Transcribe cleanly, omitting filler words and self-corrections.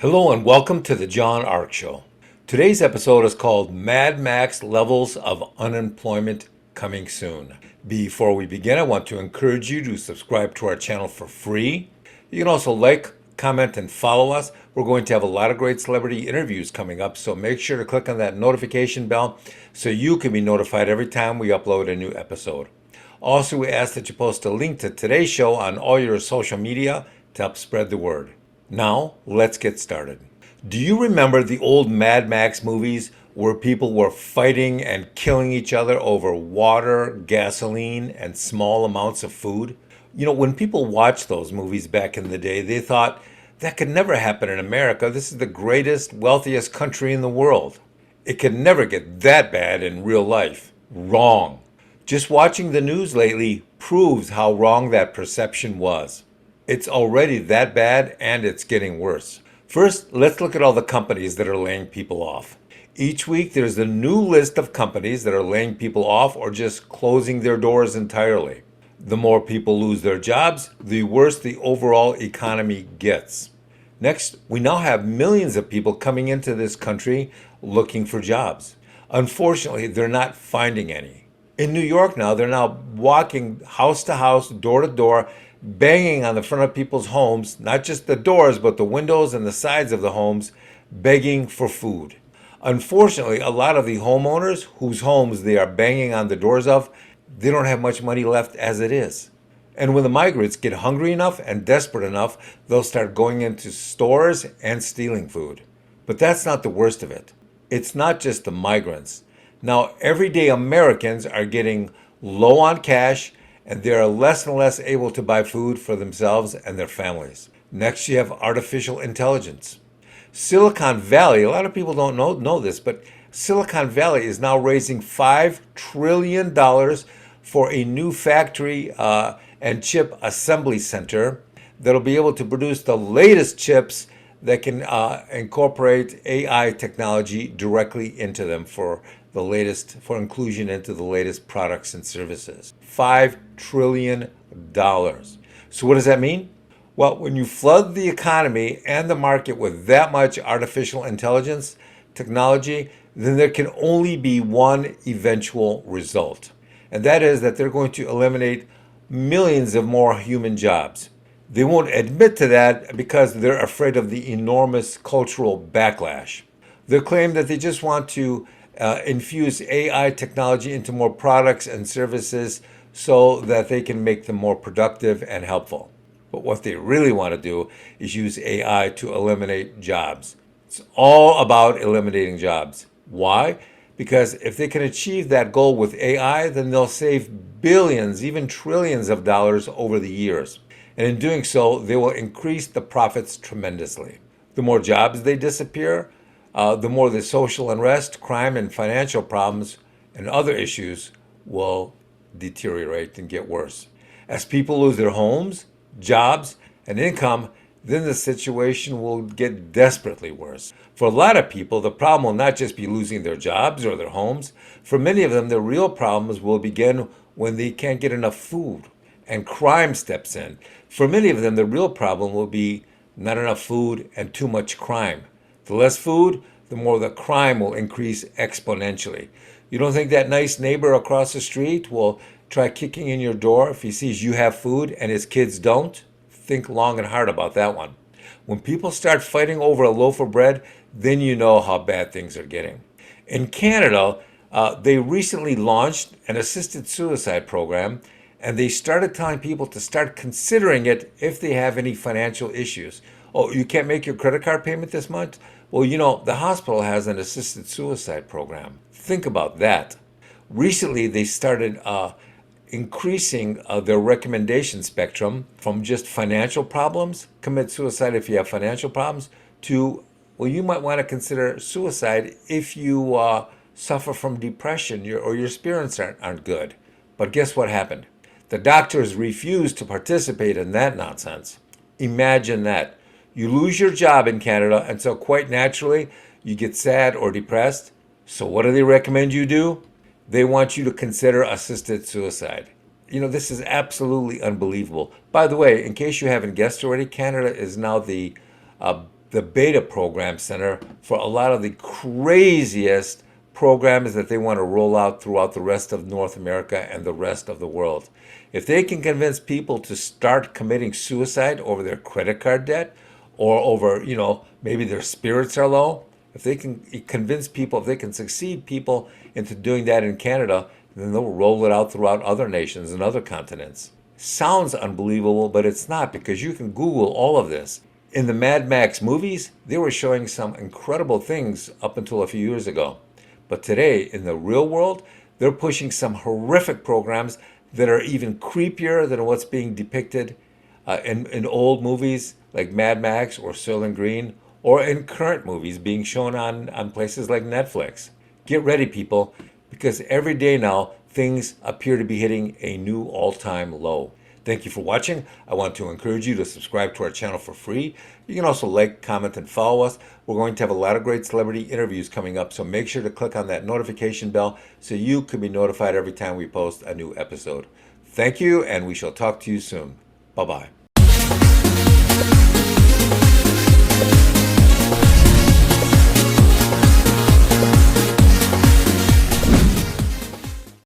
Hello and welcome to the John Ark Show. Today's episode is called Mad Max Levels of Unemployment Coming Soon. Before we begin, I want to encourage you to subscribe to our channel for free. You can also like, comment, and follow us. We're going to have a lot of great celebrity interviews coming up, so make sure to click on that notification bell so you can be notified every time we upload a new episode. Also, we ask that you post a link to today's show on all your social media to help spread the word. Now, let's get started. Do you remember the old Mad Max movies where people were fighting and killing each other over water, gasoline, and small amounts of food? You know, when people watched those movies back in the day, they thought, that could never happen in America. This is the greatest, wealthiest country in the world. It could never get that bad in real life. Wrong. Just watching the news lately proves how wrong that perception was. It's already that bad and it's getting worse. First, let's look at all the companies that are laying people off. Each week, there's a new list of companies that are laying people off or just closing their doors entirely. The more people lose their jobs, the worse the overall economy gets. Next, we now have millions of people coming into this country looking for jobs. Unfortunately, they're not finding any. In New York now, they're now walking house to house, door to door, banging on the front of people's homes, not just the doors, but the windows and the sides of the homes, begging for food. Unfortunately, a lot of the homeowners whose homes they are banging on the doors of, they don't have much money left as it is. And when the migrants get hungry enough and desperate enough, they'll start going into stores and stealing food. But that's not the worst of it. It's not just the migrants. Now, everyday Americans are getting low on cash and they are less and less able to buy food for themselves and their families. Next, you have artificial intelligence. Silicon Valley, a lot of people don't know this, but Silicon Valley is now raising $5 trillion for a new factory and chip assembly center that'll be able to produce the latest chips that can incorporate AI technology directly into them for inclusion into the latest products and services. $5 trillion. So what does that mean? Well, when you flood the economy and the market with that much artificial intelligence technology, then there can only be one eventual result. And that is that they're going to eliminate millions of more human jobs. They won't admit to that because they're afraid of the enormous cultural backlash. They claim that they just want to infuse AI technology into more products and services so that they can make them more productive and helpful. But what they really want to do is use AI to eliminate jobs. It's all about eliminating jobs. Why? Because if they can achieve that goal with AI, then they'll save billions, even trillions of dollars over the years. And in doing so, they will increase the profits tremendously. The more jobs they disappear, the more the social unrest, crime, and financial problems and other issues will deteriorate and get worse. As people lose their homes, jobs, and income, then the situation will get desperately worse. For a lot of people, the problem will not just be losing their jobs or their homes. For many of them, the real problems will begin when they can't get enough food and crime steps in. For many of them, the real problem will be not enough food and too much crime. The less food, the more the crime will increase exponentially. You don't think that nice neighbor across the street will try kicking in your door if he sees you have food and his kids don't? Think long and hard about that one. When people start fighting over a loaf of bread, then you know how bad things are getting. In Canada, they recently launched an assisted suicide program, and they started telling people to start considering it if they have any financial issues. Oh, you can't make your credit card payment this month? Well, you know, the hospital has an assisted suicide program. Think about that. Recently, they started increasing their recommendation spectrum from just financial problems, commit suicide if you have financial problems, to, well, you might want to consider suicide if you suffer from depression or your spirits aren't good. But guess what happened? The doctors refused to participate in that nonsense. Imagine that. You lose your job in Canada, and so quite naturally, you get sad or depressed. So what do they recommend you do? They want you to consider assisted suicide. You know, this is absolutely unbelievable. By the way, in case you haven't guessed already, Canada is now the the Beta Program Center for a lot of the craziest programs that they want to roll out throughout the rest of North America and the rest of the world. If they can convince people to start committing suicide over their credit card debt or over, maybe their spirits are low, if they can convince people, if they can succeed people into doing that in Canada, then they'll roll it out throughout other nations and other continents. Sounds unbelievable, but it's not, because you can Google all of this. In the Mad Max movies, they were showing some incredible things up until a few years ago. But today, in the real world, they're pushing some horrific programs that are even creepier than what's being depicted in old movies like Mad Max or Soylent Green, or in current movies being shown on places like Netflix. Get ready, people, because every day now, things appear to be hitting a new all-time low. Thank you for watching. I want to encourage you to subscribe to our channel for free. You can also like, comment, and follow us. We're going to have a lot of great celebrity interviews coming up, so make sure to click on that notification bell so you can be notified every time we post a new episode. Thank you, and we shall talk to you soon. Bye-bye.